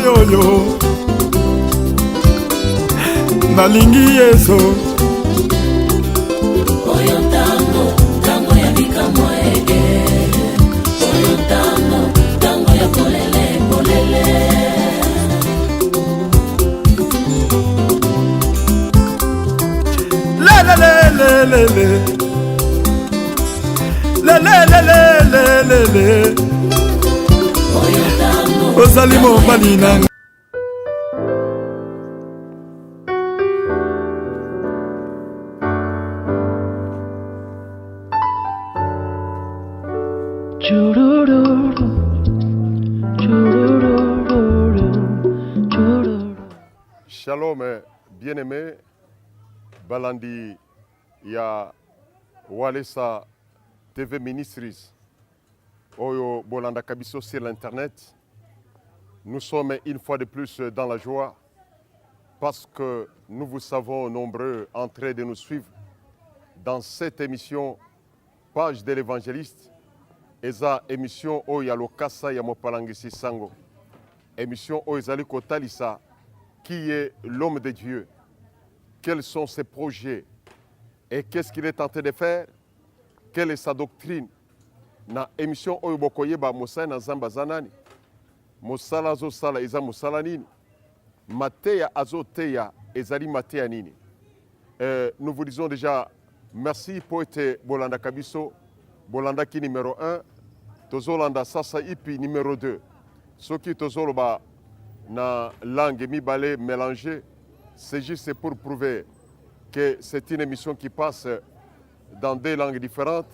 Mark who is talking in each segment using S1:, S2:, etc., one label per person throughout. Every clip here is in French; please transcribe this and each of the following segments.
S1: oyo nalingi Yesu
S2: oyo tango ya bikamwa ege oyo tango ya polele
S1: lelelelelelelelelele ozali mobali nanga
S3: Shalom, bien-aimé, Balandi, ya Walesa TV Ministries, Oyo Bolanda Kabiso sur l'internet. Nous sommes une fois de plus dans la joie parce que nous vous savons nombreux en train de nous suivre dans cette émission Page de l'évangéliste. Eza émission Oyo Lokasa ya Mopalangisi Sango. Émission Oyo Zali Kotalisa. Qui est l'homme de Dieu? Quels sont ses projets? Et qu'est-ce qu'il est en train de faire? Quelle est sa doctrine? Na émission Oyo Bokoyeba Moussa na Zamba Zanani. Moussala zo sala eza Moussala nini. Mateya azo teya ezali Mateya nini. Nous vous disons déjà merci pour être Bolanda Kabiso. Bolanda qui numéro 1. Tozolanda Sasa Ipi numéro 2. Soki Tozoloba na langue mi-balé mélangée, c'est juste pour prouver que c'est une émission qui passe dans des langues différentes,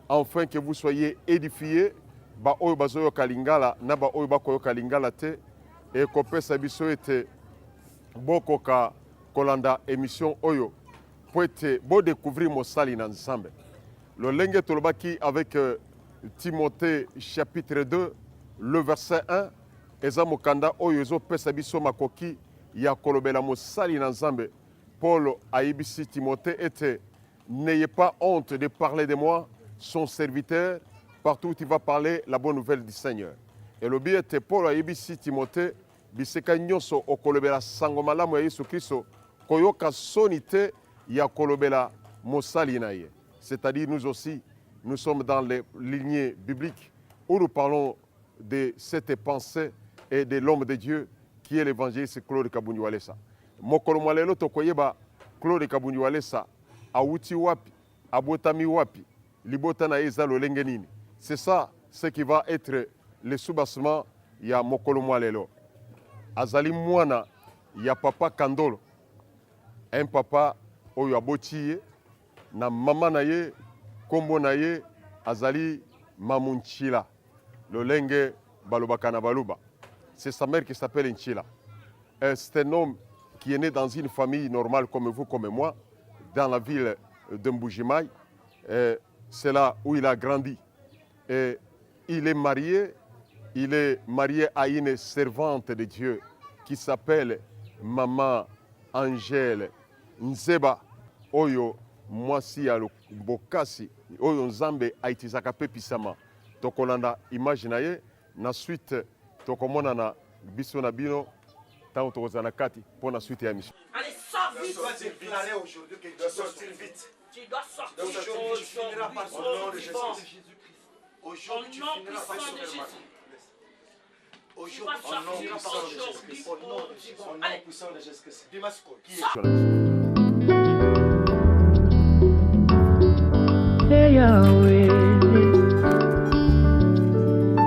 S3: afin que vous soyez édifiés, ba oyo bazoyo kalingala na ba oyo bakoyo kalingala te, et kopesa biso ete bokoka kolanda émission oyo pour ete bo découvrir mosali na nzambe. Lolenge tolobaki avec Timothée chapitre 2, le verset 1. Eza mokanda oyo ezo pesa biso makoki ya kolobela mosali na nzambe. Paul aibisi Timothée était n'ayez pas honte de parler de moi, son serviteur, partout où tu vas parler la bonne nouvelle du Seigneur. Et le but était Paul aibisi Timothée biseka nyonso okolobela sango malamu ya Yesu Kristo koyoka sonite ya kolobela mosali na ye. C'est-à-dire nous aussi nous sommes dans les lignées bibliques où nous parlons de cette pensée et de l'homme de Dieu qui est l'évangéliste Claude Kabuni Walesa. Mokolo mwalelo tokoyeba Claude Kabuni Walesa awuti wapi, abotami wapi, libota na eza lolenge nini. C'est ça ce qui va être le soubassement ya mokolo mwalelo. Azali mwana ya papa Kandolo. Un papa oyo abotiye na mama na ye kombo na ye azali Mamunchila. Lolenge balobaka na baluba. C'est sa mère qui s'appelle Nchila. C'est un homme qui est né dans une famille normale comme vous, comme moi, dans la ville de Mbujimaï. C'est là où il a grandi. Et il est marié à une servante de Dieu qui s'appelle Maman Angèle Nzeba Oyo Mwasi ya Bokasi Oyo Nzambe aitizaka pe pisama. Tokolanda image na ye na suite tokomona na biso na bino tango tokozana kati pour la suite ya mission.
S2: Allez, sors vite.
S4: Tu dois déclarer aujourd'hui que tu dois sortir vite.
S2: Tu dois sortir
S4: Aujourd'hui, tu finiras par au nom de Jésus-Christ. Aujourd'hui, tu finiras par sauver le mal. Aujourd'hui, au nom puissant de Jésus-Christ. Au nom puissant de Jésus-Christ. Dis-moi ce qui est.
S5: Hey Yahweh,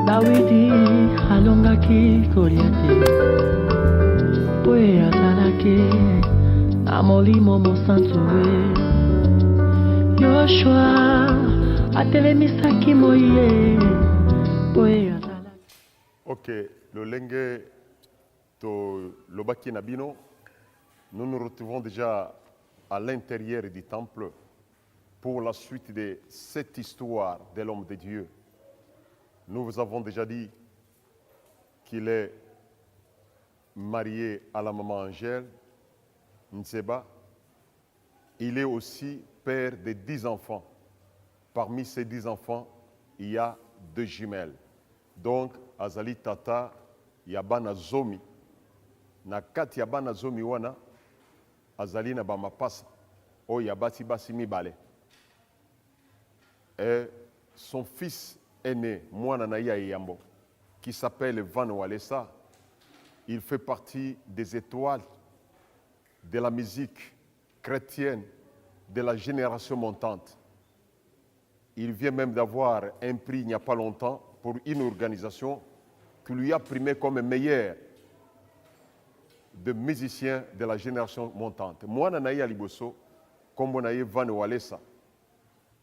S5: Dawidi alongaki Goliathi, poe azalaki na molimo mosantu. Yoshua atelemisaki Moïse, poe azalaki.
S3: Ok, le lenge to lobaki nabino, nous nous retrouvons déjà à l'intérieur du temple pour la suite de cette histoire de l'homme de Dieu. Nous vous avons déjà dit qu'il est marié à la maman Angèle Nzeba. Il est aussi père de 10 enfants. Parmi ces 10 enfants, il y a 2 jumelles. Donc, Azali Tata, Yabana Zomi, na kati ya bana zomi wana azali na bamapasa oyo ya basi mibale. Et son fils aîné, mwana na ya yambo, qui s'appelle Van Walesa, il fait partie des étoiles de la musique chrétienne de la génération montante. Il vient même d'avoir un prix il n'y a pas longtemps pour une organisation qui lui a primé comme meilleur de musiciens de la génération montante. Mwana na ya liboso, kombo na ye Van Walesa,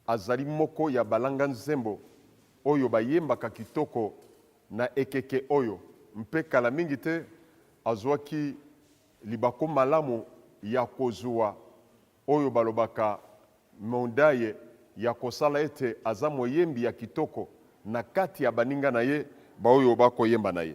S3: azali moko ya balanga nzembo oyo bayembaka kitoko na ekeke oyo mpe kala mingi te azwaki libako malamu ya kozwa oyo balobaka mondaye ya kosala ete aza moyembi ya kitoko na kati ya baninga na ye baoyo bakoyemba na ye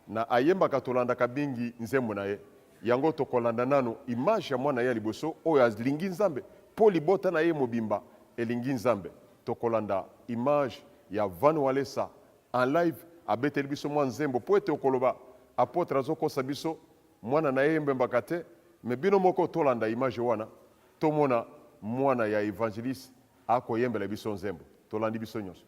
S3: na ayembaka tolandaka bingi nzembo na ye yango tokolanda nano image ya mwana ya liboso oyo alingi nzambe po libota na ye mobimba elingi nzambe tokolanda image ya Van Walesa en live abeteli biso mwa nzembo po ete okoloba apôtre azokosa biso mwana na ye mbembaka te me bino moko tolanda image wana tomona mwana ya évangéliste akoyembela biso nzembo tolandi biso nyonso.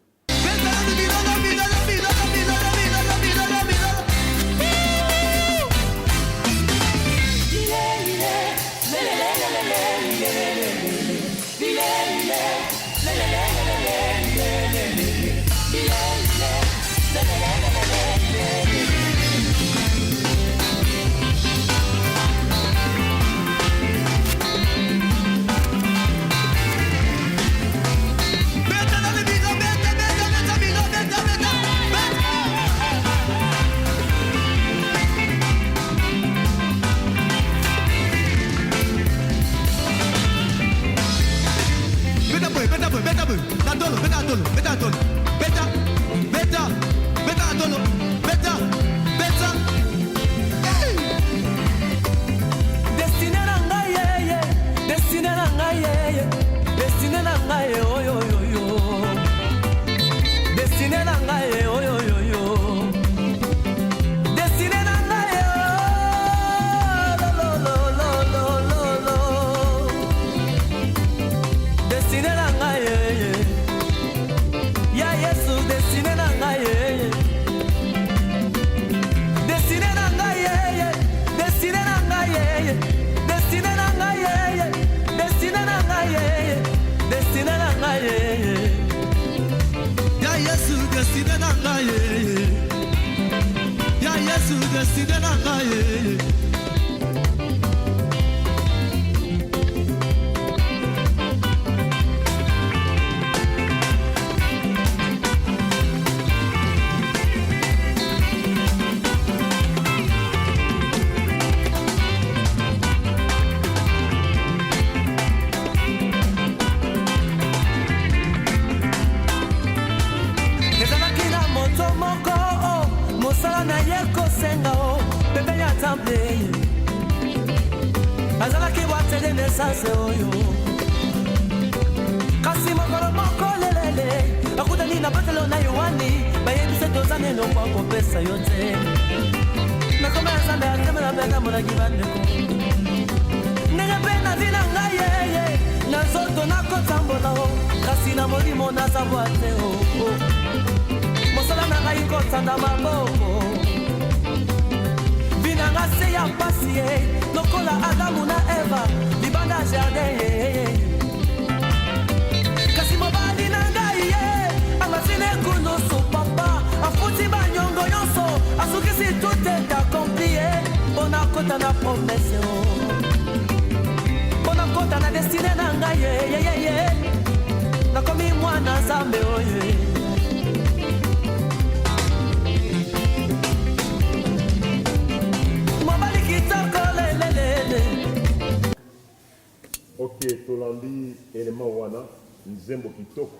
S3: Ok, tolandi élément wana nzembo kitoko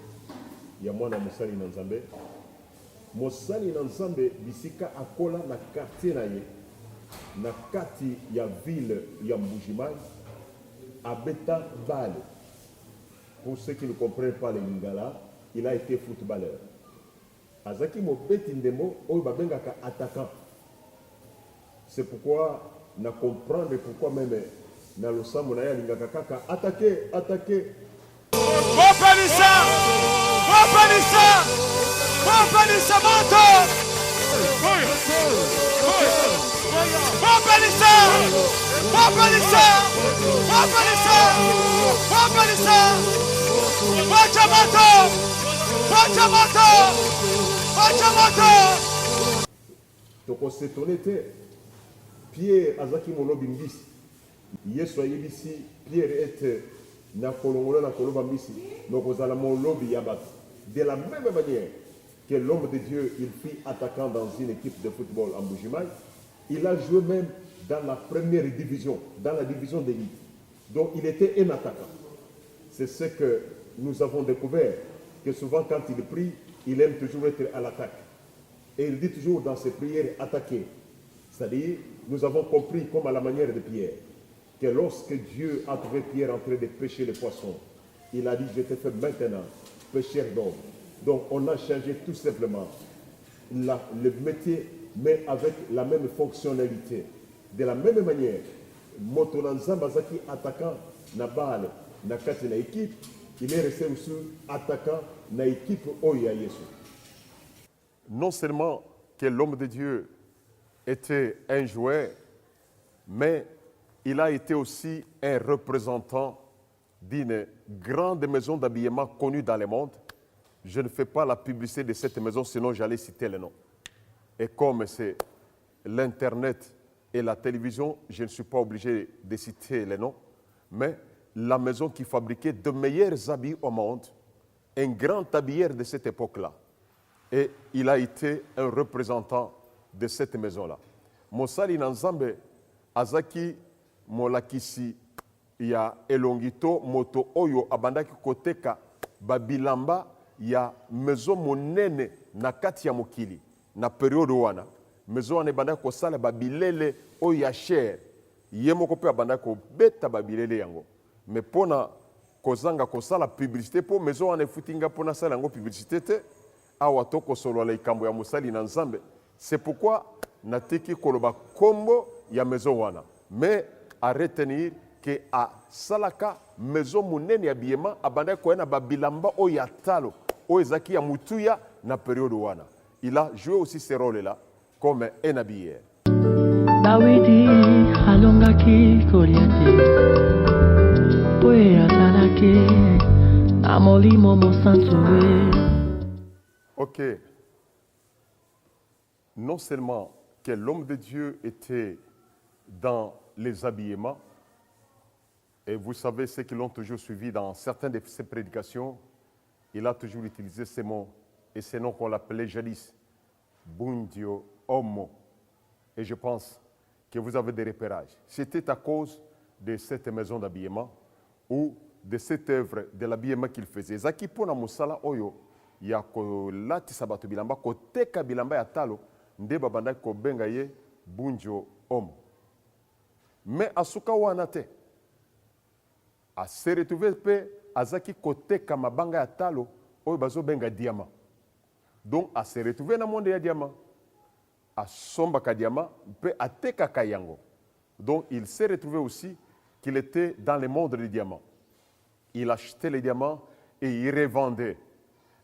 S3: ya mwana mosali na nzambe. Mosali na nzambe bisika akola na quartier na ye na kati ya ville ya Mbujimai abeta balle. Pour ceux qui ne comprennent pas le lingala, il a été footballeur. Azaki mobeti ndemo oyo babengaka attaquant. C'est pourquoi na comprendre pourquoi même na losambo na ya lingaka kaka attaquer.
S1: Wapalisa moto! Wapalisa! Wacha moto!
S3: Toko s'étonner te Pierre azaki molobi mbisi. Yesu ayebisi Pierre ete na kolongola na koloba mbisi nokozala molobi ya bato. De la même manière que l'homme de Dieu, il fut attaquant dans une équipe de football en Bujimaï, il a joué même dans la première division, dans la division d'élite. Donc il était un attaquant. C'est ce que nous avons découvert, que souvent quand il prie, il aime toujours être à l'attaque. Et il dit toujours dans ses prières attaquer. C'est-à-dire, nous avons compris, comme à la manière de Pierre, que lorsque Dieu a trouvé Pierre en train de pêcher les poissons, il a dit, je te fais maintenant pêcheur d'hommes. Donc on a changé tout simplement le métier, mais avec la même fonctionnalité. De la même manière, Motonanza Bazaki attaquant na balle na kati na équipe, il est resté aussi attaquant na équipe Oya Yesu. Non seulement que l'homme de Dieu était un joueur, mais il a été aussi un représentant d'une grande maison d'habillement connue dans le monde. Je ne fais pas la publicité de cette maison, sinon j'allais citer le nom. Et comme c'est l'Internet et la télévision, je ne suis pas obligé de citer les noms, mais la maison qui fabriquait de meilleurs habits au monde, un grand habilleur de cette époque-là. Et il a été un représentant de cette maison-là. Mosali Nanzambe, Azaki Molakisi, ya elongito moto oyo abandaki koteka babilamba ya maison monene na kati ya mokili na periode wana maison wana ebandaki kosala babilele oyo ya cher ye moko mpe abandaki kobeta babilele yango me mpona kozanga kosala publicité mpo maison wana efutinga mpona sala yango publicité te awa tokosolola likambo ya mosali na Nzambe. C'est pourquoi natiki koloba kombo ya maison wana mais à retenir que a salaka maison monene ya biema abanda ko na babilamba o ya talo o ezaki ya mutuya na période wana. Il a joué aussi ce rôle là comme un habilleur.
S5: Dawidi alongaki Goliathi oye asalaki amolimo mosantuwe.
S3: Ok. Non seulement que l'homme de Dieu était dans les habillements, et vous savez, ceux qui l'ont toujours suivi dans certaines de ses prédications, il a toujours utilisé ces mots et ces noms qu'on l'appelait jadis, Bundio, Homo. Et je pense que vous avez des repérages. C'était à cause de cette maison d'habillement ou de cette œuvre de l'habillement qu'il faisait. Zaki pona musala oyo ya ko lati sabato bilamba ko teka bilamba ya talo nde babanda ko benga ye Bundio Homo. Mais asuka wana te a se retrouvé pe azaki kote kamabanga ya talo oyo bazo benga diamant. Donc a se retrouvé na monde ya diamant a somba ka diamant pe ateka kayango. Donc il s'est retrouvé aussi qu'il était dans le monde des diamants. Il achetait les diamants et il revendait.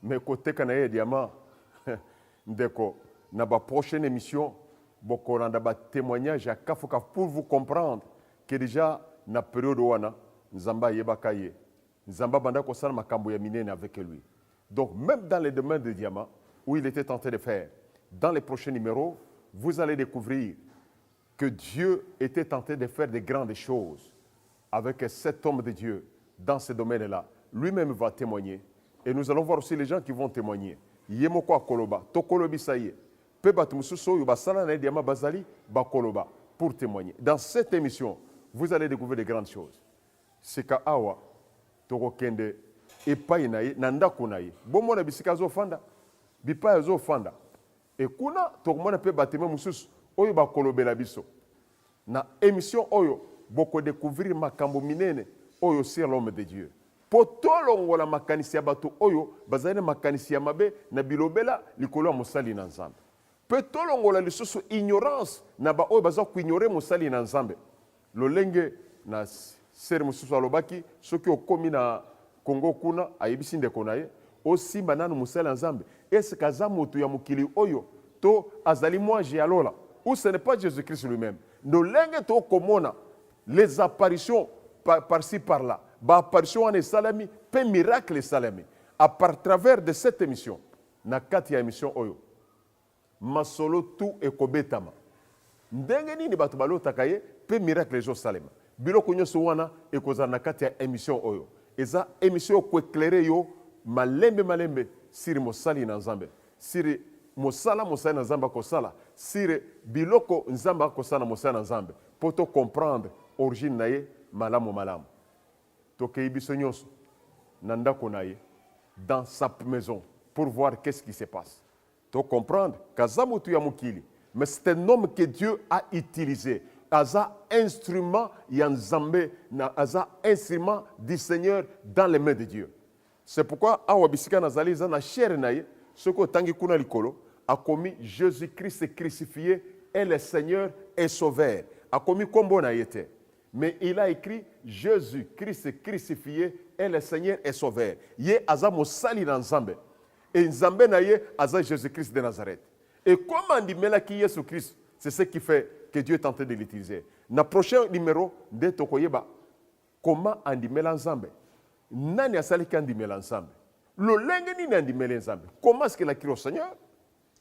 S3: Mais côté kanaye diamant ndeko na ba prochaine émission boko randa ba témoignage à kafuka pour vous comprendre que déjà na période wana Nzamba yebakaye Nzamba banda ko sala makambo ya minene avec lui. Donc même dans les domaines de diamants où il était tenté de faire, dans les prochains numéros, vous allez découvrir que Dieu était tenté de faire de grandes choses avec cet homme de Dieu dans ce domaine-là. Lui-même va témoigner et nous allons voir aussi les gens qui vont témoigner. Yemoko akoloba, tokolobi saye. Pe batumusu soyo basala na diamant bazali bakoloba pour témoigner. Dans cette émission, vous allez découvrir de grandes choses. Sika awa toko kende epai na ye nandako na ye. Bomona bisika zo fanda, bipa zo fanda. Et kuna tokomona pe batema mususu oyo bakolobela biso. Na émission oyo boko découvrir makambo minene oyo sur l'homme de Dieu. Potolongola makanisi ya bato oyo bazali makanisi ya mabe na bilobela likolo ya mosali na Nzambe. Pe tolongola lisusu ignorance na ba oyo baza ko ignorer mosali na Nzambe. Lolenge na sere mosusu alobaki soki okomi na Congo kuna ayebisi ndeko na ye osimba nanu mosali na Nzambe. Est-ce kaza moto ya mokili oyo to azali moi alola ou ce n'est pas Jésus-Christ lui-même. Lolenge to komona les apparitions par-ci par-là. Ba apparition en salami, pe miracle salami. À travers de cette émission, na kati ya émission oyo. Masolo tout ekobetama. Ndenge nini bato balotaka ye, pe miracle jo salema. Biloko nyonso wana ekozala na kati ya émission oyo. Eza émission ko éclairer yo malembe siri mosali na Nzambe. Siri mosala na Nzambe ko sala. Siri biloko Nzambe ko sala mosala na Nzambe. Poto comprendre origine na ye malamu. Tokei biso nyonso na ndako na ye dans sa maison pour voir qu'est-ce qui se passe. Tu comprendre kazamutu ya mukili, mais c'est un homme que Dieu a utilisé. Aza instrument ya Nzambe, aza instrument du Seigneur dans les mains de Dieu. C'est pourquoi awa bisika nazali za na chair na ye, soko tangi kuna likolo, a commis Jésus-Christ crucifié est le Seigneur et Sauveur. A commis kombo na yete. Mais il a écrit Jésus-Christ crucifié est le Seigneur et Sauveur. Ye aza mosali na Nzambe. Et Nzambe na ye aza Jésus-Christ de Nazareth. Et comme on dit melaki Jésus-Christ, c'est ce qui fait que Dieu est en train de l'utiliser. Dans le prochain numéro de Tokoyeba, comment on dit Nzambe? Nani asali kan dit Nzambe? Le lenge ni nan dit Nzambe? Comment est-ce qu'il a créé au Seigneur?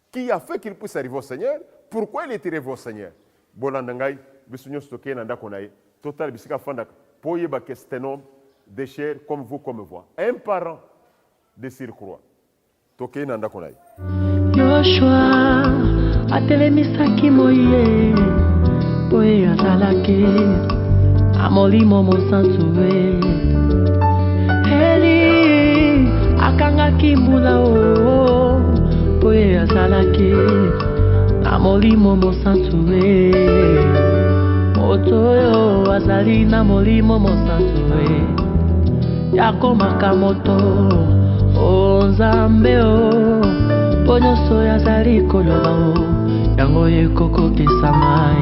S3: Qui a fait qu'il puisse arriver au Seigneur? Pourquoi il est arrivé au Seigneur? Bolandangai, bisunyo stocké nanda konaye. Total bisika fandak. Poyeba que c'est un homme de chair comme vous, comme moi. Un parent de surcroît. Toké nanda konaye.
S5: Yoshua atelemisaki moye boye azalaki amolimo mosansuwe Eli akangaki mbula o boye azalaki amolimo mosansuwe otoyo azali na molimo mosansuwe yakomaka moto o Nzambe o Ponyoso yazali koloba o yango yekoko kisama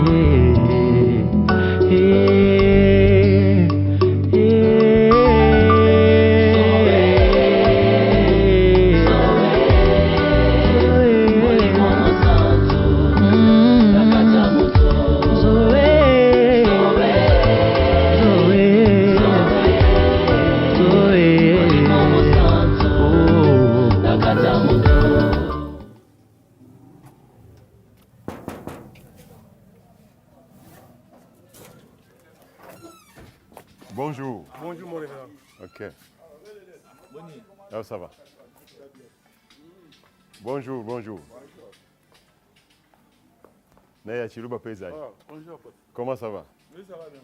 S3: Bonjour.
S1: Bonjour mon révérend.
S3: Ok. Ah, ça va. Bonjour. Naya Chiruba Paysagne.
S1: Bonjour pote.
S3: Comment ça va?
S1: Oui, ça va bien.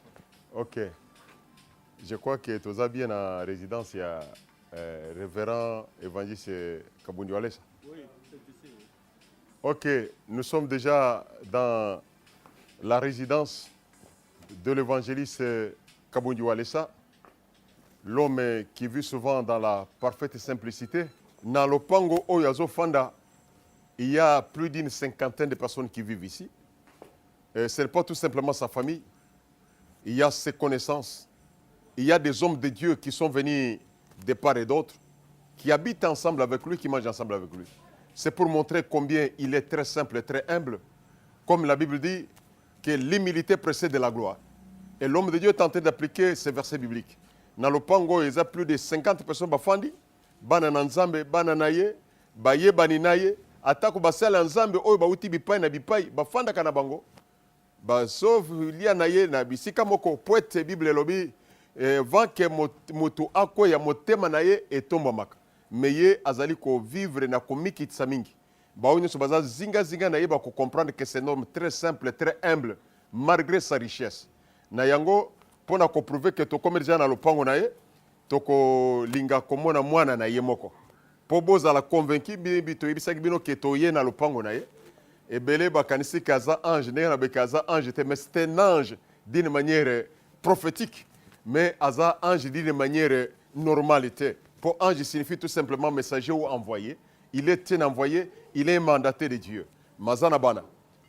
S3: Ok. Je crois que tu as bien en résidence, il y a révérend évangéliste Kabundi Walesa.
S1: Oui, c'est ici. Oui.
S3: Ok, nous sommes déjà dans la résidence de l'évangéliste Kabundi Walesa, l'homme qui vit souvent dans la parfaite simplicité. Dans le Pango Oyazo Fanda, il y a plus d'une cinquantaine de personnes qui vivent ici. Ce n'est pas tout simplement sa famille. Il y a ses connaissances. Il y a des hommes de Dieu qui sont venus de part et d'autre, qui habitent ensemble avec lui, qui mangent ensemble avec lui. C'est pour montrer combien il est très simple et très humble. Comme la Bible dit, que l'humilité précède la gloire. Et l'homme de Dieu est en train d'appliquer ces versets bibliques. Dans le Pango, il y a plus de 50 personnes bafandi, banana nzambe, bananaye, baye baninaye, atako basala nzambe oyo bauti bipai na bipai, bafanda kana bango. Ba sauf lia naye na bisika moko poète Bible lobi vent que moto akoya motema naye etombamaka. Mais ye azali ko vivre na komikitsa mingi. Ba onyo so baza zinga naye ba ko comprendre que c'est un homme très simple, très humble malgré sa richesse. Na yango pona ko prouver que to comme déjà na lopango naye to ko linga komona mwana na ye moko. Po bozala convaincu bibi to yebisaki bino ke to ye na lopango naye. Et belé bakanisi kaza ange ne na bekaza ange te, mais c'est un ange d'une manière prophétique, mais aza ange d'une manière normalité. Pour ange signifie tout simplement messager ou envoyé. Il est un envoyé, il est mandaté de Dieu. mazana bana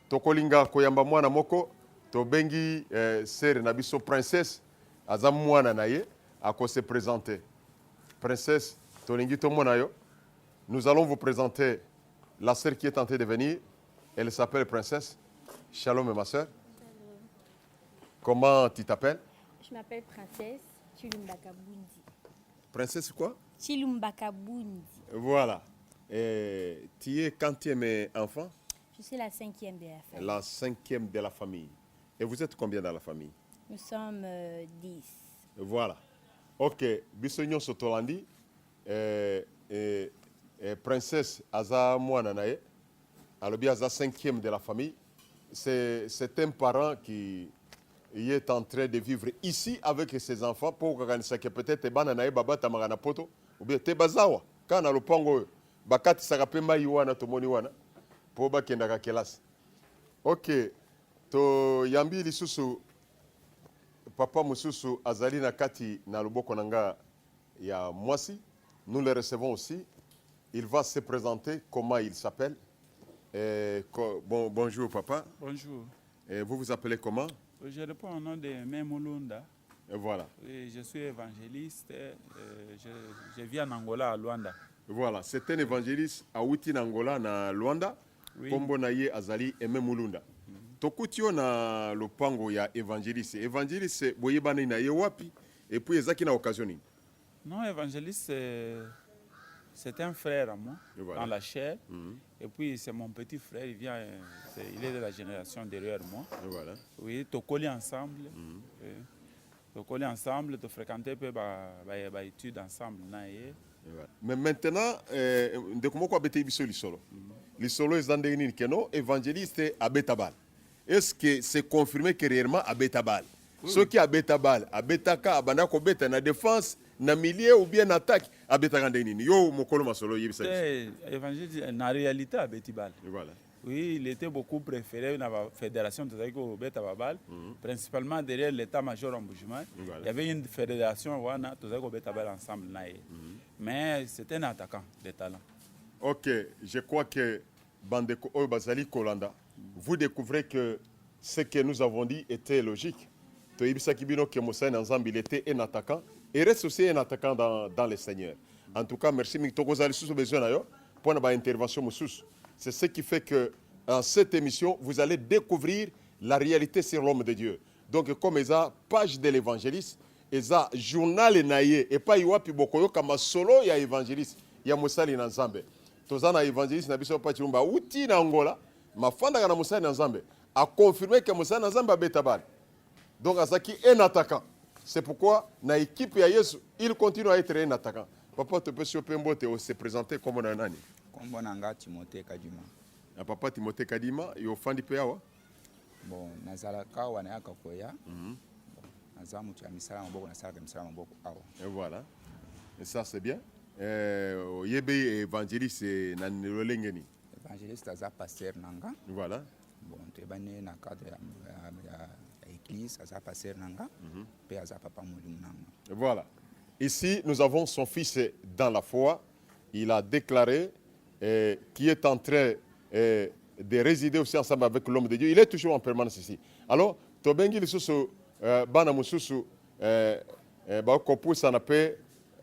S3: tokolinga koyamba mwana moko tobengi sere na biso princesse aza mwana na ye ako se présenter. Princesse tolingi tomona yo. Nous allons vous présenter la sœur qui est tentée de venir. Elle s'appelle Princesse. Shalom ma sœur. Comment tu t'appelles?
S6: Je m'appelle Princesse Chilumbaka Bundi.
S3: Princesse quoi?
S6: Chilumbaka Bundi.
S3: Voilà. Et tu es quantième enfant?
S6: Je suis la 5e de la famille.
S3: La 5e de la famille. Et vous êtes combien dans la famille?
S6: Nous sommes 10.
S3: Voilà. Ok. Bisogno Sotolandi. Princesse Aza Mouananaye. Alors bien Aza 5e de la famille. C'est un parent qui est en train de vivre ici avec ses enfants pour que peut-être bananaye baba tamagana poto ou bien te bazawa kana lopango bakati sakapemba yiwana tomoni wana po bakenda ka kelasi. OK. To yambi lisusu papa mususu azali na kati na loboko nanga ya mwasi. Nous le recevons aussi. Il va se présenter comment il s'appelle. Bonjour papa.
S7: Bonjour.
S3: Et vous vous appelez comment?
S7: Je réponds au nom de Memulunda.
S3: Et voilà.
S7: Oui, je suis évangéliste. Je vis en Angola, à Luanda.
S3: Voilà, c'est un évangéliste à Outi Angola, na Luanda.
S7: Oui.
S3: Kombo na ye azali Memulunda. Tokutio na lopango ya évangéliste. Évangéliste boyebana na ye wapi et puis ezaki na occasion nini?
S7: Non, évangéliste, c'est un frère à moi,
S3: Voilà.
S7: dans la chair. Et puis c'est mon petit frère, il est de la génération derrière moi.
S3: Et voilà.
S7: Oui, tu collé ensemble. Tu collé ensemble, tu fréquentais un peu les études ensemble.
S3: Et voilà. Mais maintenant, de comment quoi bete biso lisolo? Lisolo est dans des keno évangéliste à Betabal. Est-ce que c'est confirmé que réellement à Betabal? Ceux qui à Betabal, à Betaka, à Bandako Beta, na défense, na milieu ou bien attaque à Betagandeni. Yo mokolo masolo yebisa.
S7: Évangéliste, en réalité à Betibal.
S3: Voilà.
S7: Oui, il était beaucoup préféré dans la fédération de Zaïko Betabal, principalement derrière l'état-major en Boujman.
S3: Voilà.
S7: Il y avait une fédération de Zaïko Betabal ensemble. Mais c'était un attaquant de talent.
S3: Ok, je crois que Bandeko Bazali Kolanda, vous découvrez que ce que nous avons dit était logique. Toyibisa Kibino Kemosa Nzambi, il était un attaquant et reste aussi un attaquant dans le Seigneur. En tout cas, merci Mitogozali sous besoin pour notre intervention. C'est ce qui fait que dans cette émission, vous allez découvrir la réalité sur l'homme de Dieu. Donc, comme il y a page de l'évangéliste, il y a journal et pas Iwapi Bokoyo comme solo, il y a évangéliste, il y a Moussali Nzambe. Tozana évangéliste na biso pa chumba uti na Angola, mafanda na Moussali Nzambe a confirmé que Moussali Nzambe a betabal. Donc, Azaki est un attaquant. C'est pourquoi, dans l'équipe de Yesu, il continue à être un attaquant. Papa, tu peux se présenter comme un nani?
S8: Kombo nanga Timothée Kadima.
S3: Papa Timothée Kadima, il offandi peawa?
S8: Bon, nazalaka wana yaka koya. Naza mutu ya misala maboko na sala misala maboko awa.
S3: Et voilà. Et ça c'est bien. Yebe évangéliste na lolengeni.
S8: Évangéliste aza pasteur nanga.
S3: Voilà.
S8: Bon, tu bane na cadre ya église aza pasteur nanga. Pe aza papa mulimu nanga.
S3: Voilà. Ici, nous avons son fils dans la foi. Il a déclaré qu'il est en train de résider aussi ensemble avec l'homme de Dieu. Il est toujours en permanence ici. Alors, Tobengi Lissusu, Bana Mususu, Bakopu Sanape,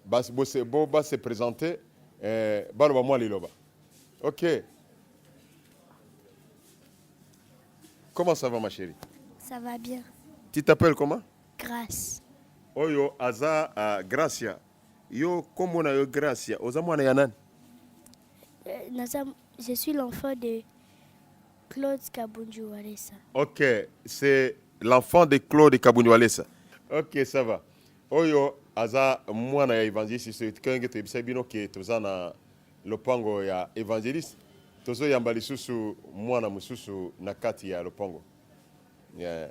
S3: Boba se présenter, Baloba Moi Liloba. Ok. Comment ça va, ma chérie?
S9: Ça va bien.
S3: Tu t'appelles comment?
S9: Grâce.
S3: Oyo aza Gracia. Yo kombo na yo Gracia. Oza mwana ya nani?
S9: Je suis l'enfant de Claude Kabunju Walesa.
S3: Ok, c'est l'enfant de Claude Kabunju Walesa. Ok, ça va. Oyo aza mwana ya évangéliste. C'est kenge te bisabino ke toza na lopango ya évangéliste. Tozo yamba lisusu mwana mususu na kati ya lopango. Yeah.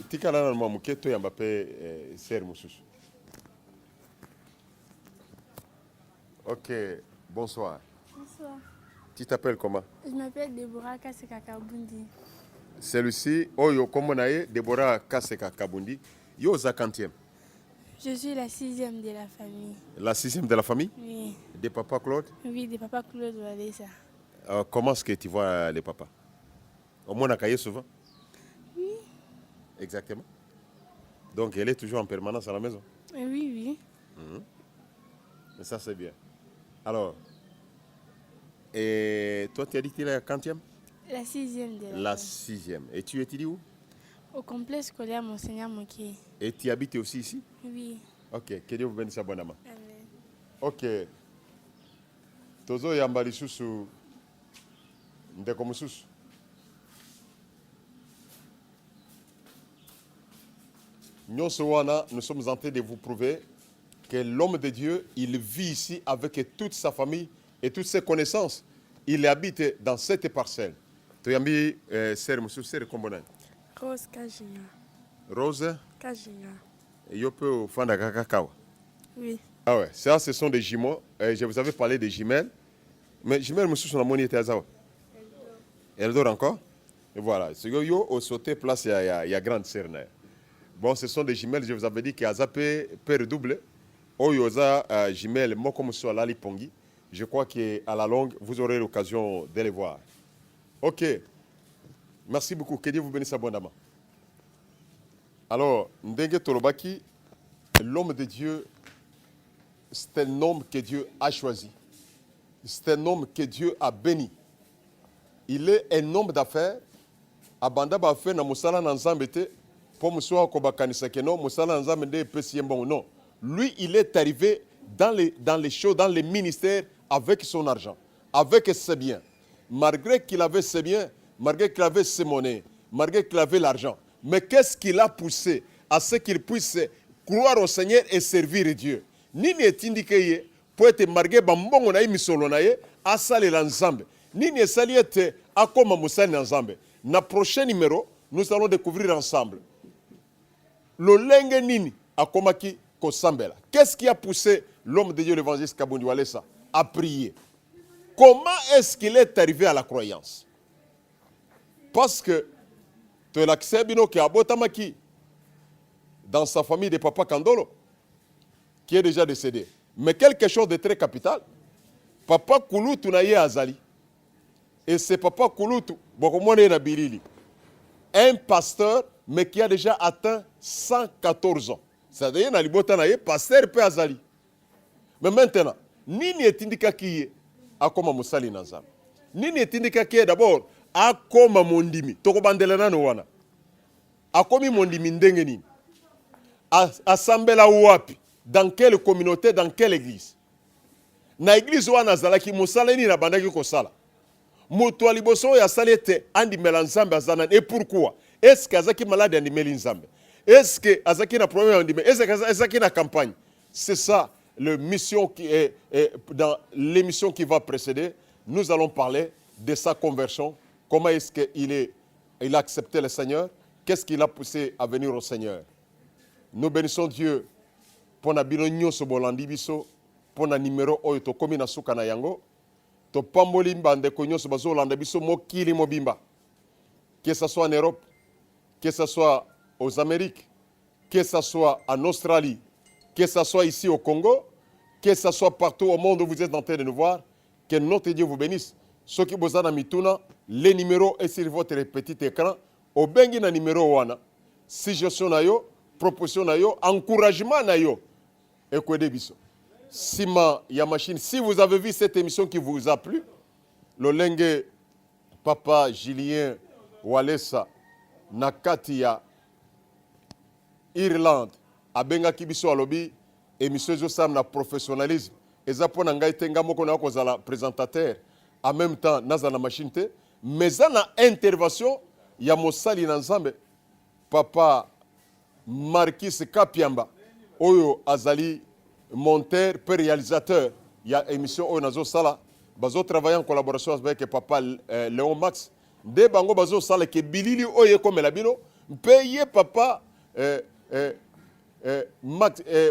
S3: Tikala na mwa muketo yamba pe ser mususu. Ok, bonsoir.
S9: Bonsoir.
S3: Tu t'appelles comment?
S9: Je m'appelle Deborah Kaseka Kabundi.
S3: Celui-ci, Oyo Komonaye, Deborah Kaseka Kabundi. Yo za 40e.
S9: Je suis la 6e de la famille.
S3: La 6e de la famille?
S9: Oui.
S3: De papa Claude?
S9: Oui, de papa Claude Walesa.
S3: Comment est-ce que tu vois les papas? Au moins, on a caillé souvent.
S9: Oui.
S3: Exactement. Donc, elle est toujours en permanence à la maison.
S9: Oui.
S3: Mais ça, c'est bien. Alors, et toi, tu as dit que tu es la quantième?
S9: La 6e de
S3: La 6e. Et tu étudies où?
S9: Au complexe scolaire Monseigneur Moké.
S3: Et tu habites aussi ici?
S9: Oui.
S3: Ok, que Dieu vous bénisse abondamment.
S9: Amen.
S3: Ok. Tozo yamba lisusu ndeko mususu. Nyonso wana, nous sommes en train de vous prouver que l'homme de Dieu, il vit ici avec toute sa famille et toutes ses connaissances. Il habite dans cette parcelle. Toyambi ser mususu ser kombona.
S9: Rose Kajinga.
S3: Rose
S9: Kajinga.
S3: yope fanda kakakawa.
S9: Oui.
S3: Ah ouais, ça ce sont des jumeaux. Je vous avais parlé des jumelles. Mais jumelles mususu na moni était azawa. Elle dort encore. Et voilà, ce yo au sauté place il y a grande sœur. Bon, ce sont des jumelles, je vous avais dit qu'il y a zappé père double. Oyoza jumelles moko musu alali pongi. Je crois qu'à la longue, vous aurez l'occasion de les voir. Ok. Merci beaucoup. Que Dieu vous bénisse abondamment. Alors, Ndenge Tolobaki, l'homme de Dieu, c'est un homme que Dieu a choisi. C'est un homme que Dieu a béni. Il est un homme d'affaires. Abanda ba fait na musala na nzambe te pour muswa ko bakanisa ke non musala na nzambe de pesi bon non. Lui, il est arrivé dans les choses, dans les ministères avec son argent, avec ses biens. Malgré qu'il avait ses biens, malgré qu'il avait ses monnaies, malgré qu'il avait l'argent. Mais qu'est-ce qui l'a poussé à ce qu'il puisse croire au Seigneur et servir Dieu? Nini est indiqué pour être margué bambongo na imisolo na ye asale la nzambe. Nini esali ete akoma musali na nzambe. Na prochain numéro, nous allons découvrir ensemble. Lolenge nini akomaki kosambela. Qu'est-ce qui a poussé l'homme de Dieu, l'évangéliste Kabundi Walesa, à prier? Comment est-ce qu'il est arrivé à la croyance? Parce que tu es l'accès qui a botamaki dans sa famille de Papa Kandolo, qui est déjà décédé. Mais quelque chose de très capital. Papa Kouloutou na ye azali. Et c'est Papa Kouloutou, un pasteur, mais qui a déjà atteint 114 ans. C'est-à-dire qu'il est pasteur pe azali. Mais maintenant, nini etindika kiye akoma musali nazam. Nini etindika kiye d'abord akoma mondimi. Toko bandela nano wana. Akomi mondimi ndenge nini. Asambela wapi? Dans quelle communauté, dans quelle église? Na église wana zalaki musala ni na bandaki kosala. Mutu aliboso ya salete andi melanzambe azana. Et pourquoi? Est-ce que azaki malade andi melinzambe? Est-ce que azaki na problème andi? Est-ce que azaki na campagne? C'est ça le mission qui est dans l'émission qui va précéder. Nous allons parler de sa conversion. Comment est-ce qu'il a accepté le Seigneur? Qu'est-ce qui l'a poussé à venir au Seigneur? Nous bénissons Dieu pour na bino nyonso bolandi biso pour na numéro oyo to komi na suka na yango. To pamboli mbande ko nyonso bazolanda biso mokili mobimba. Que ce soit en Europe, que ce soit aux Amériques, que ce soit en Australie, que ce soit ici au Congo, que ce soit partout au monde où vous êtes en train de nous voir, que notre Dieu vous bénisse. Ceux qui vous ont mituna, les numéros est sur votre petit écran. Au bengi na numéro wana, suggestion na yo, proposition na yo, encouragement na yo. Et quoi de biso. Sima ya machine. Si vous avez vu cette émission qui vous a plu, le lenge Papa Julien Walesa nakati ya Irlande abenga kibiso alobi émission zo sam na professionnalisme eza pona ngai tenga moko na kozala présentateur en même temps naza na machine te mais na intervention ya mosali na nzambe Papa Marquis Kapiamba oyo azali monteur pe réalisateur ya émission oyo nazo sala bazo travailler en collaboration avec Papa Léon Max de bango bazo sala ke bilili oyo komela bino paye Papa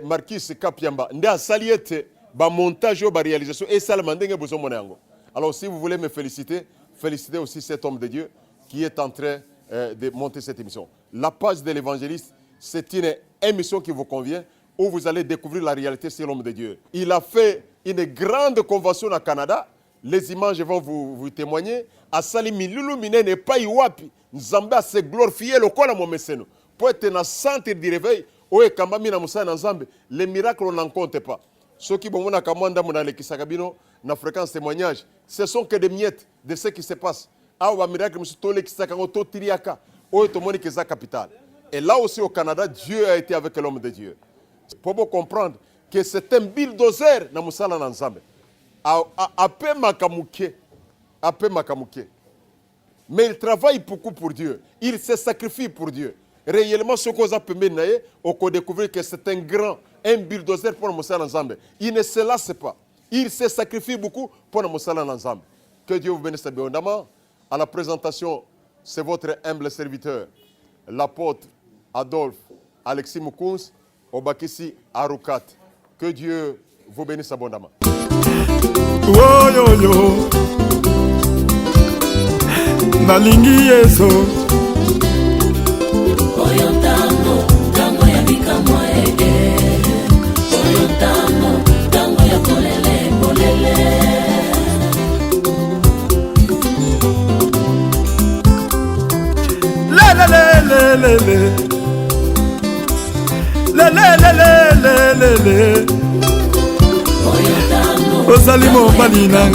S3: Marquis Kapiamba nde asali ete ba montage ba réalisation et sala mandenge bozo mona yango. Alors si vous voulez me féliciter, félicitez aussi cet homme de Dieu qui est en train de monter cette émission. La page de l'évangéliste, c'est une émission qui vous convient où vous allez découvrir la réalité sur l'homme de Dieu. Il a fait une grande convention au Canada, les images vont vous témoigner. Asali milulu minene pas iwapi. Nzambe a se glorifier le kola mo meseno. Pour être dans centre de réveil, oye kamba mina musa na Nzambe, les miracles n'en comptent pas. Ceux qui vont kamanda mona le kisakabino na fréquence témoignage, ce sont que des miettes de ce qui se passe. Ah wa miracle musu tole kisakango to tiriaka, oye to moni keza capital. Et là aussi au Canada, Dieu a été avec l'homme de Dieu. Pour vous comprendre que c'est un bulldozer na musala na Nzambe. Ape makamuke. Mais il travaille beaucoup pour Dieu. Il se sacrifie pour Dieu. Réellement, ce qu'on a pu mener, on a découvert que c'est un bulldozer pour Moussala Nzambe. Il ne se lasse pas. Il se sacrifie beaucoup pour Moussala Nzambe. Que Dieu vous bénisse abondamment. À la présentation, c'est votre humble serviteur, l'apôtre Adolphe Alexis Moukounz, Obakisi Arukat. Que Dieu vous bénisse abondamment.
S10: Oh yo yo, nalingi yeso.
S2: Oyo tango ya bikamwa Oyo tango ya polele.
S10: Le. Ozali mobali nanga.